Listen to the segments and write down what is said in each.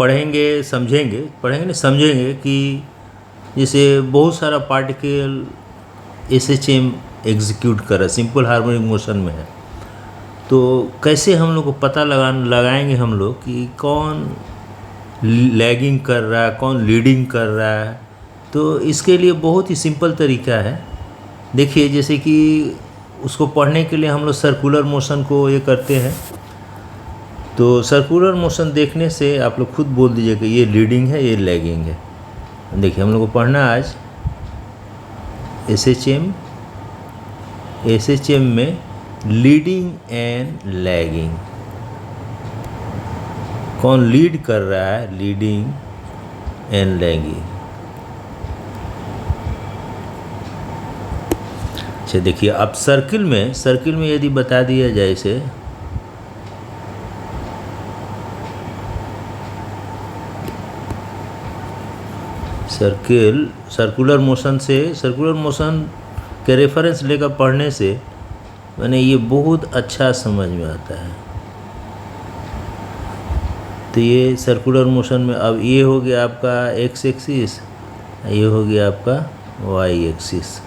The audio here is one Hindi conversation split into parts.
पढ़ेंगे समझेंगे, पढ़ेंगे नहीं समझेंगे कि जैसे बहुत सारा पार्टिकल एसएचएम एग्जीक्यूट कर रहा है, सिंपल हार्मोनिक मोशन में है, तो कैसे हम लोग को पता लगाएंगे हम लोग कि कौन लैगिंग कर रहा है, कौन लीडिंग कर रहा है। तो इसके लिए बहुत ही सिंपल तरीका है। देखिए, जैसे कि उसको पढ़ने के लिए हम लोग सर्कुलर मोशन को ये करते हैं, तो सर्कुलर मोशन देखने से आप लोग खुद बोल दीजिए कि ये लीडिंग है, ये लैगिंग है। देखिए, हम लोग को पढ़ना आज एसएचएम में लीडिंग एंड लैगिंग, कौन लीड कर रहा है, लीडिंग एंड लैगिंग। अच्छा, देखिए अब सर्किल में यदि बता दिया जाए इसे, सर्कुलर मोशन के रेफरेंस लेकर पढ़ने से मैंने ये बहुत अच्छा समझ में आता है। तो ये सर्कुलर मोशन में अब ये हो गया आपका एक्स एक्सिस, ये हो गया आपका वाई एक्सिस।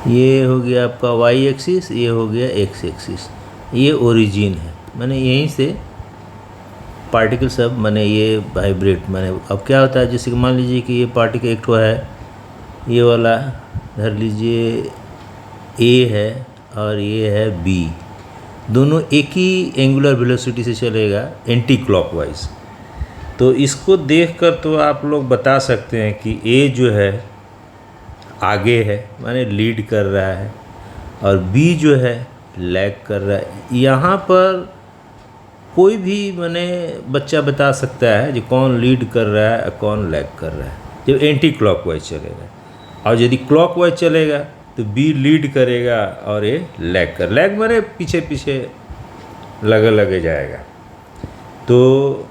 ये हो गया आपका वाई एक्सिस, ये हो गया एक्स एक्सिस, ये ओरिजिन है। मैंने यहीं से पार्टिकल सब मैंने ये वाइब्रेट, मैंने अब क्या होता है, जैसे कि मान लीजिए कि ये पार्टिकल एक ठो है, ये वाला धर लीजिए ए है और ये है बी, दोनों एक ही एंगुलर वेलोसिटी से चलेगा एंटी क्लॉकवाइज। तो इसको देखकर तो आप लोग बता सकते हैं कि ए जो है आगे है, माने लीड कर रहा है, और बी जो है लैग कर रहा है। यहाँ पर कोई भी माने बच्चा बता सकता है जो कौन लीड कर रहा है और कौन लैग कर रहा है जब एंटी क्लॉकवाइज चलेगा, और यदि क्लॉकवाइज चलेगा तो बी लीड करेगा और ये लैग माने पीछे पीछे लगे जाएगा। तो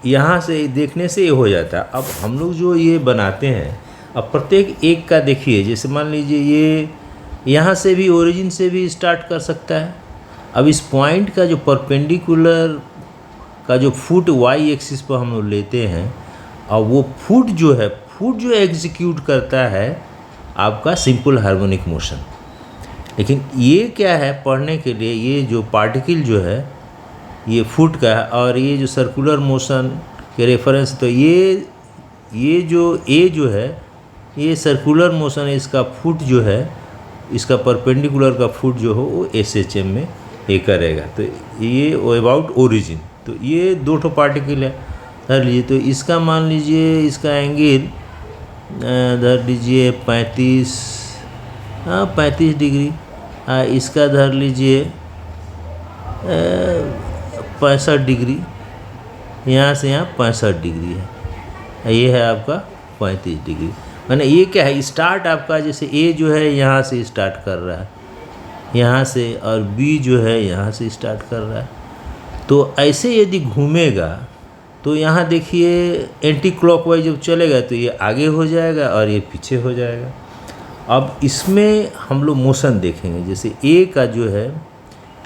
यहाँ से देखने से ये हो जाता है। अब हम लोग जो ये बनाते हैं, अब प्रत्येक एक का देखिए, जैसे मान लीजिए ये यहाँ से भी ओरिजिन से भी स्टार्ट कर सकता है। अब इस पॉइंट का जो परपेंडिकुलर का जो फुट वाई एक्सिस पर हम लोग लेते हैं, और वो फुट जो एग्जीक्यूट करता है आपका सिंपल हार्मोनिक मोशन। लेकिन ये क्या है, पढ़ने के लिए ये जो पार्टिकल जो है ये फुट का है, और ये जो सर्कुलर मोशन के रेफरेंस, तो ये जो ए जो है ये सर्कुलर मोशन है, इसका फुट जो है, इसका परपेंडिकुलर का फुट जो हो वो एसएचएम में ये करेगा। तो ये अबाउट ओरिजिन, तो ये दो ठो पार्टिकल है धर लीजिए। तो इसका मान लीजिए इसका एंगल धर लीजिए 35 डिग्री, इसका धर लीजिए 65 डिग्री, यहाँ से यहाँ 65 डिग्री है, ये है आपका 35 डिग्री। माने ये क्या है, स्टार्ट आपका जैसे ए जो है यहाँ से स्टार्ट कर रहा है, यहाँ से, और बी जो है यहाँ से स्टार्ट कर रहा है। तो ऐसे यदि घूमेगा तो यहाँ देखिए एंटी क्लॉकवाइज जब चलेगा तो ये आगे हो जाएगा और ये पीछे हो जाएगा। अब इसमें हम लोग मोशन देखेंगे, जैसे ए का जो है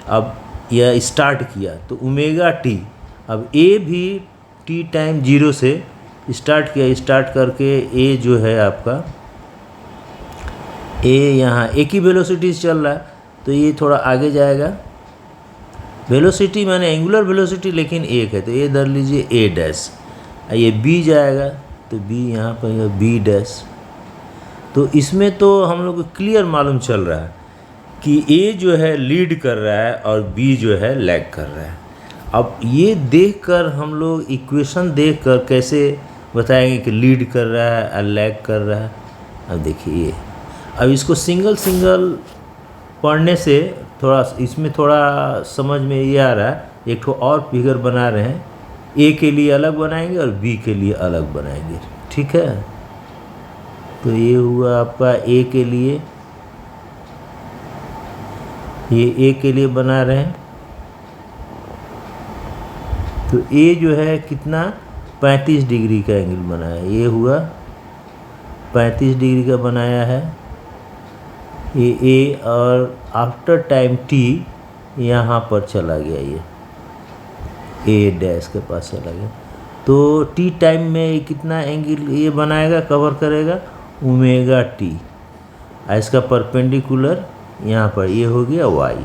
अब यह स्टार्ट किया तो ओमेगा टी, अब ए भी टी टाइम 0 से स्टार्ट किया, स्टार्ट करके ए जो है आपका ए यहाँ एक ही वेलोसिटी से चल रहा है, तो ये थोड़ा आगे जाएगा। वेलोसिटी माने एंगुलर वेलोसिटी लेकिन एक है, तो ये धर लीजिए ए डैश, ये बी जाएगा तो बी यहाँ पर बी डैश। तो इसमें तो हम लोग को क्लियर मालूम चल रहा है कि ए जो है लीड कर रहा है और बी जो है लैग कर रहा है। अब ये देखकर हम लोग इक्वेशन देखकर कैसे बताएंगे कि लीड कर रहा है और लैग कर रहा है। अब देखिए ये, अब इसको सिंगल पढ़ने से थोड़ा इसमें थोड़ा समझ में ये आ रहा है। एक ठो और फिगर बना रहे हैं, ए के लिए अलग बनाएंगे और बी के लिए अलग बनाएंगे, ठीक है। तो ये हुआ आपका ए के लिए, ये ए के लिए बना रहे हैं, तो ए जो है कितना 35 डिग्री का एंगल बनाया, ये हुआ 35 डिग्री का बनाया है ये ए, और आफ्टर टाइम टी यहाँ पर चला गया, ये ए डैश के पास चला गया, तो टी टाइम में ये कितना एंगल ये बनाएगा, कवर करेगा ओमेगा टी, इसका परपेंडिकुलर यहाँ पर ये हो गया वाई,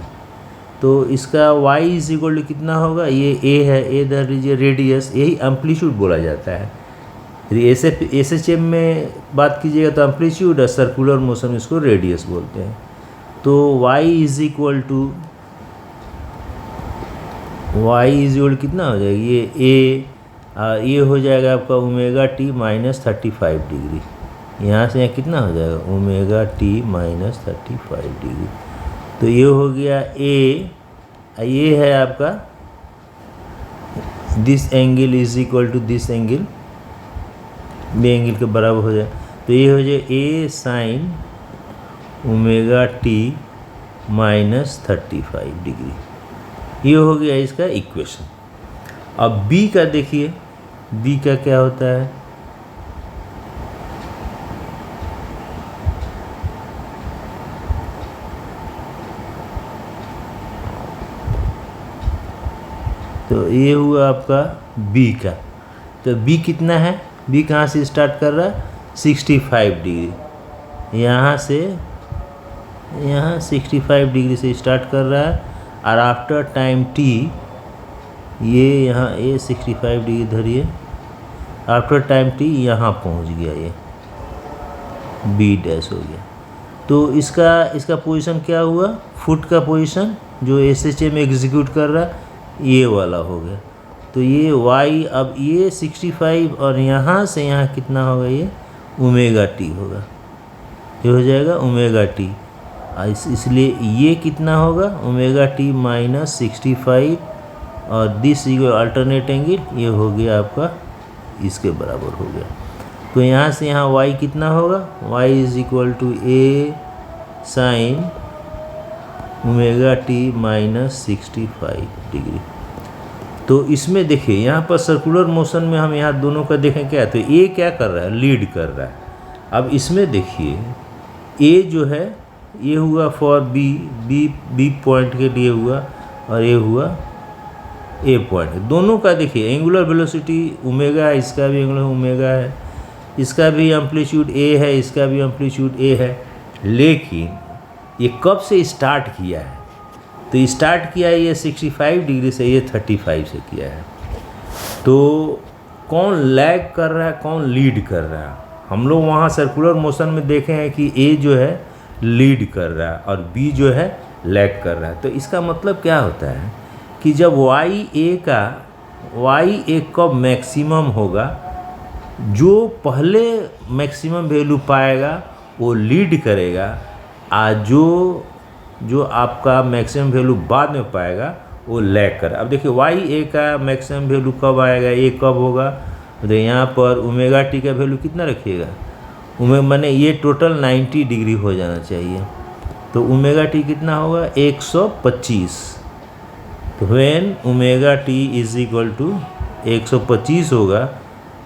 तो इसका वाई इज इक्वल टू कितना होगा, ये ए है, ए दैट इज रेडियस, यही एम्पलीट्यूड बोला जाता है। एसएचएम में बात कीजिएगा तो एम्पलीट्यूड है, सर्कुलर मोशन इसको रेडियस बोलते हैं। तो y इज इक्वल टू कितना हो जाएगा, ये हो जाएगा आपका ओमेगा टी माइनस 35 डिग्री, यहाँ से यहाँ कितना हो जाएगा ओमेगा टी माइनस 35 डिग्री, तो ये हो गया ए, ये है आपका this angle is equal to this angle, B angle के बराबर हो जाए, तो ये हो जाए A sine omega t minus 35 degree, ये हो गया इसका इक्वेशन। अब बी का देखिए, बी का क्या होता है, तो ये हुआ आपका बी का, तो बी कितना है, बी कहाँ से स्टार्ट कर रहा है 65 डिग्री, यहाँ से यहाँ 65 डिग्री से स्टार्ट कर रहा है, और आफ्टर टाइम टी ये यहाँ ये 65 डिग्री धरिए, आफ्टर टाइम टी यहाँ पहुँच गया, ये बी डैश हो गया, तो इसका पोजीशन क्या हुआ, फुट का पोजीशन जो एसएचए में एग्जीक्यूट कर रहा है ये वाला हो गया, तो ये y अब ये 65 और यहाँ से यहाँ कितना होगा, ये ओमेगा टी होगा, ये हो जाएगा ओमेगा टी, इसलिए ये कितना होगा ओमेगा टी माइनस 65, और दिस इक्वल अल्टरनेट एंगल ये हो गया आपका इसके बराबर हो गया, तो यहाँ से यहाँ y कितना होगा, y is equal to A sine omega t minus 65 degree. तो इसमें देखिए यहाँ पर सर्कुलर मोशन में हम यहाँ दोनों का देखें क्या है, तो ए क्या कर रहा है, लीड कर रहा है। अब इसमें देखिए ए जो है ये हुआ फॉर बी पॉइंट के लिए हुआ, और ये हुआ ए पॉइंट, दोनों का देखिए एंगुलर वेलोसिटी ओमेगा है, इसका भी एंगुलर ओमेगा है, इसका भी एम्पलीट्यूड ए है, इसका भी एम्पलीट्यूड ए है, लेकिन ये कब से स्टार्ट किया है, तो स्टार्ट किया है ये 65 डिग्री से, ये 35 से किया है, तो कौन लैग कर रहा है कौन लीड कर रहा है, हम लोग वहाँ सर्कुलर मोशन में देखे हैं कि ए जो है लीड कर रहा है और बी जो है लैग कर रहा है, तो इसका मतलब क्या होता है कि जब वाई ए कब मैक्सिमम होगा, जो पहले मैक्सिमम वैल्यू पाएगा वो लीड करेगा, जो आपका मैक्सिमम वैल्यू बाद में पाएगा वो लैग कर। अब देखिए वाई ए का मैक्सिमम वैल्यू कब आएगा, ए कब होगा, तो यहाँ पर ओमेगा टी का वैल्यू कितना रखिएगा, माने ये टोटल 90 डिग्री हो जाना चाहिए, तो ओमेगा टी कितना होगा 125, तो when omega t is equal to 125 होगा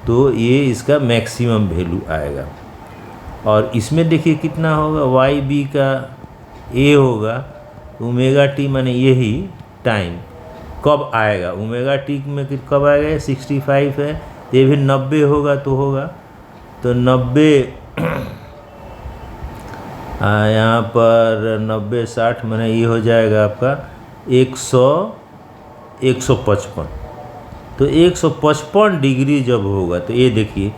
तो ये इसका मैक्सिमम वैल्यू आएगा। और इसमें देखिए कितना होगा, वाई बी का ए होगा, ओमेगा टी माने यही टाइम कब आएगा, ओमेगा टी में कब आएगा 65 है, ये भी 90 होगा तो होगा, तो 90 यहाँ पर 90 60 माने ये हो जाएगा आपका 155, तो 155 डिग्री जब होगा तो ये देखिए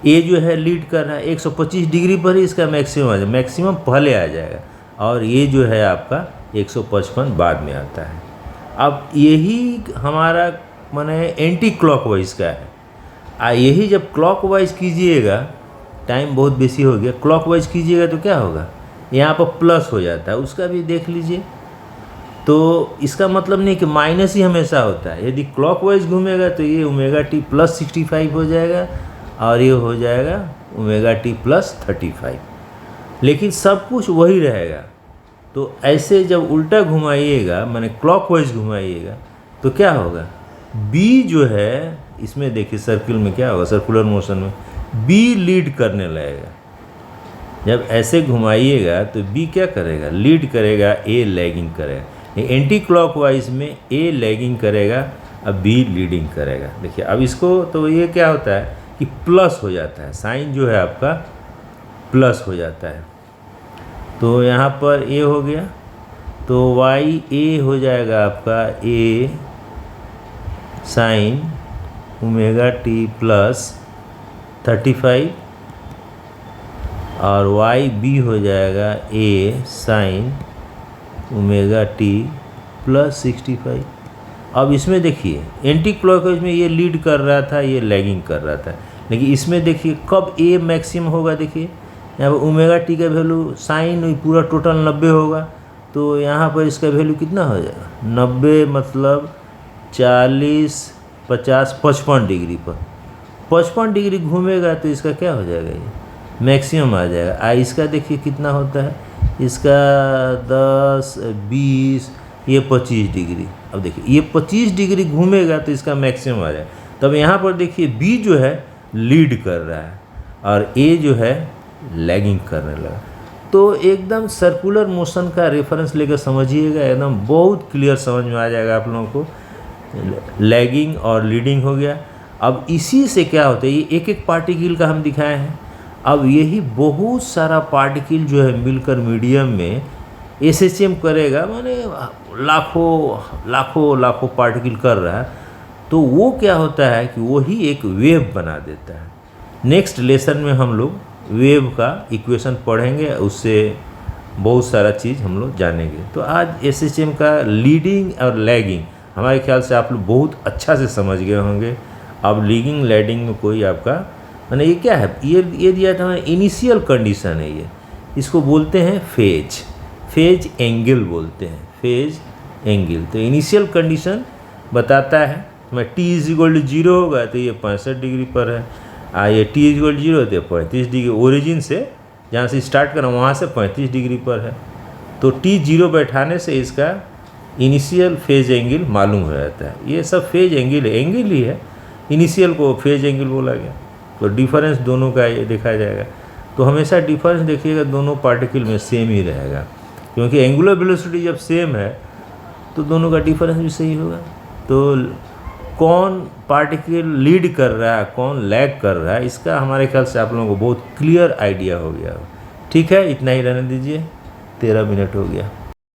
ए जो है लीड कर रहा है 125 डिग्री पर ही इसका मैक्सिमम आ जाएगा, मैक्सिमम पहले आ जाएगा, और ये जो है आपका 155 बाद में आता है। अब यही हमारा माने एंटी क्लॉकवाइज का है, यही जब क्लॉकवाइज कीजिएगा, टाइम बहुत बेसी हो गया, क्लॉकवाइज कीजिएगा तो क्या होगा, यहाँ पर प्लस हो जाता है, उसका भी देख लीजिए, तो इसका मतलब नहीं कि माइनस ही हमेशा होता है, यदि क्लॉकवाइज घूमेगा तो ये ओमेगा टी प्लस 65 हो जाएगा, और ये हो जाएगा ओमेगा टी प्लस 35, लेकिन सब कुछ वही रहेगा, तो ऐसे जब उल्टा घुमाइएगा माने क्लॉकवाइज घुमाइएगा तो क्या होगा, बी जो है इसमें देखिए सर्किल में क्या होगा, सर्कुलर मोशन में बी लीड करने लगेगा। जब ऐसे घुमाइएगा तो बी क्या करेगा, लीड करेगा, ए लैगिंग करेगा। एंटी क्लॉकवाइज में ए लैगिंग करेगा, अब बी लीडिंग करेगा। देखिए अब इसको तो ये क्या होता है कि प्लस हो जाता है, साइन जो है आपका प्लस हो जाता है। तो यहाँ पर ए हो गया, तो वाई ए हो जाएगा आपका ए साइन ओमेगा टी प्लस 35 और वाई बी हो जाएगा ए साइन ओमेगा टी प्लस 65। अब इसमें देखिए एंटी क्लॉकवाइज में ये लीड कर रहा था, ये लैगिंग कर रहा था, लेकिन इसमें देखिए कब ए मैक्सिमम होगा, देखिए यहाँ पर ओमेगा टी का वैल्यू साइन पूरा टोटल 90 होगा, तो यहाँ पर इसका वैल्यू कितना हो जाएगा, 90 मतलब 40 50 55 डिग्री पर 55 डिग्री घूमेगा तो इसका क्या हो जाएगा, ये मैक्सिमम आ जाएगा। इसका देखिए कितना होता है, इसका 10 20 ये 25 डिग्री। अब देखिए ये 25 डिग्री घूमेगा तो इसका मैक्सिमम आ जाएगा। तब यहाँ पर देखिए बी जो है लीड कर रहा है और ए जो है लैगिंग करने लगा। तो एकदम सर्कुलर मोशन का रेफरेंस लेकर समझिएगा, एकदम बहुत क्लियर समझ में आ जाएगा आप लोगों को। लैगिंग और लीडिंग हो गया। अब इसी से क्या होता है, ये एक एक पार्टिकल का हम दिखाए हैं। अब यही बहुत सारा पार्टिकल जो है मिलकर मीडियम में एसएचएम करेगा, माने लाखों पार्टिकल कर रहा है, तो वो क्या होता है कि वही एक वेव बना देता है। नेक्स्ट लेसन में हम लोग वेव का इक्वेशन पढ़ेंगे, उससे बहुत सारा चीज़ हम लोग जानेंगे। तो आज एसएचएम का लीडिंग और लैगिंग हमारे ख्याल से आप लोग बहुत अच्छा से समझ गए होंगे। अब लीडिंग लैगिंग में कोई आपका माने ये क्या है, ये दिया था इनिशियल कंडीशन है, ये इसको बोलते हैं फेज एंगल बोलते हैं, फेज एंगल। तो इनिशियल कंडीशन बताता है मैं टी इज इक्वल टू 0 होगा तो ये 65 डिग्री पर है, ये टी इज इक्वल टू 0 तो 35 डिग्री, ओरिजिन से जहाँ से स्टार्ट करा वहाँ से 35 डिग्री पर है। तो टी 0 बैठाने से इसका इनिशियल फेज एंगल मालूम हो जाता है। ये सब फेज एंगल है, एंगल ही है, इनिशियल को फेज एंगल बोला गया। तो डिफरेंस दोनों का ये देखा जाएगा। तो हमेशा डिफरेंस देखिएगा दोनों पार्टिकल में सेम ही रहेगा, क्योंकि एंगुलर वेलोसिटी जब सेम है तो दोनों का डिफरेंस भी सही होगा। तो कौन पार्टिकल लीड कर रहा है, कौन लैग कर रहा है, इसका हमारे ख्याल से आप लोगों को बहुत क्लियर आइडिया हो गया। ठीक है, इतना ही रहने दीजिए, 13 मिनट हो गया।